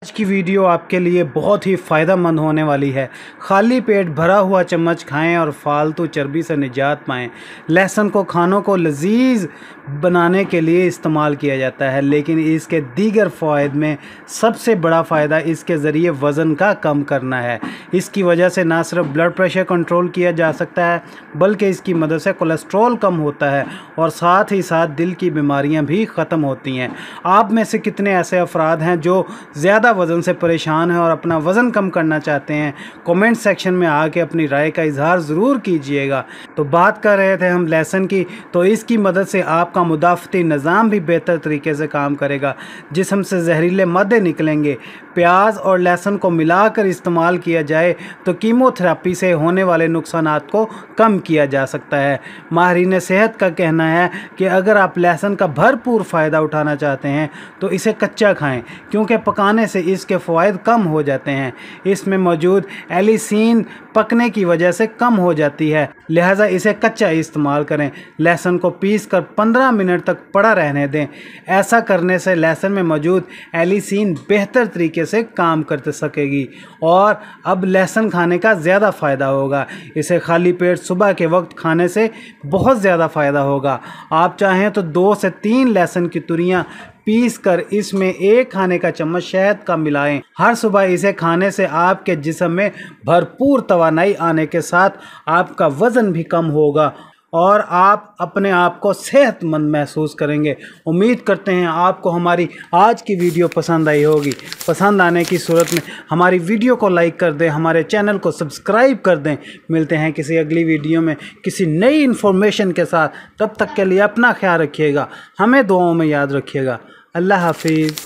आज की वीडियो आपके लिए बहुत ही फ़ायदेमंद होने वाली है। खाली पेट भरा हुआ चम्मच खाएं और फालतू चर्बी से निजात पाएं। लहसुन को खानों को लजीज बनाने के लिए इस्तेमाल किया जाता है, लेकिन इसके दीगर फ़वाइद में सबसे बड़ा फ़ायदा इसके ज़रिए वज़न का कम करना है। इसकी वजह से ना सिर्फ ब्लड प्रेशर कंट्रोल किया जा सकता है, बल्कि इसकी मदद से कोलेस्ट्रॉल कम होता है और साथ ही साथ दिल की बीमारियां भी ख़त्म होती हैं। आप में से कितने ऐसे अफराद हैं जो ज़्यादा वज़न से परेशान हैं और अपना वज़न कम करना चाहते हैं? कमेंट सेक्शन में आके अपनी राय का इजहार ज़रूर कीजिएगा। तो बात कर रहे थे हम लहसुन की, तो इसकी मदद से आपका मुदाफ़ती निज़ाम भी बेहतर तरीके से काम करेगा। जिस्म से जहरीले मादे निकलेंगे। प्याज और लहसुन को मिलाकर इस्तेमाल किया जाए तो कीमोथेरेपी से होने वाले नुकसानात को कम किया जा सकता है। माहिरीन सेहत का कहना है कि अगर आप लहसुन का भरपूर फ़ायदा उठाना चाहते हैं तो इसे कच्चा खाएं, क्योंकि पकाने से इसके फ़वाइद कम हो जाते हैं। इसमें मौजूद एलिसीन पकने की वजह से कम हो जाती है, लिहाजा इसे कच्चा इस्तेमाल करें। लहसुन को पीस कर 15 मिनट तक पड़ा रहने दें। ऐसा करने से लहसुन में मौजूद एलिसीन बेहतर तरीके से काम कर सकेगी और अब लहसुन खाने का ज़्यादा फ़ायदा होगा। इसे खाली पेट सुबह के वक्त खाने से बहुत ज़्यादा फ़ायदा होगा। आप चाहें तो 2 से 3 लहसुन की तुरियाँ पीस कर इसमें 1 खाने का चम्मच शहद का मिलाएं। हर सुबह इसे खाने से आपके जिस्म में भरपूर तवानाई आने के साथ आपका वज़न भी कम होगा और आप अपने आप को सेहतमंद महसूस करेंगे। उम्मीद करते हैं आपको हमारी आज की वीडियो पसंद आई होगी। पसंद आने की सूरत में हमारी वीडियो को लाइक कर दें, हमारे चैनल को सब्सक्राइब कर दें। मिलते हैं किसी अगली वीडियो में किसी नई इन्फॉर्मेशन के साथ। तब तक के लिए अपना ख्याल रखिएगा, हमें दुआओं में याद रखिएगा। अल्लाह हाफिज़।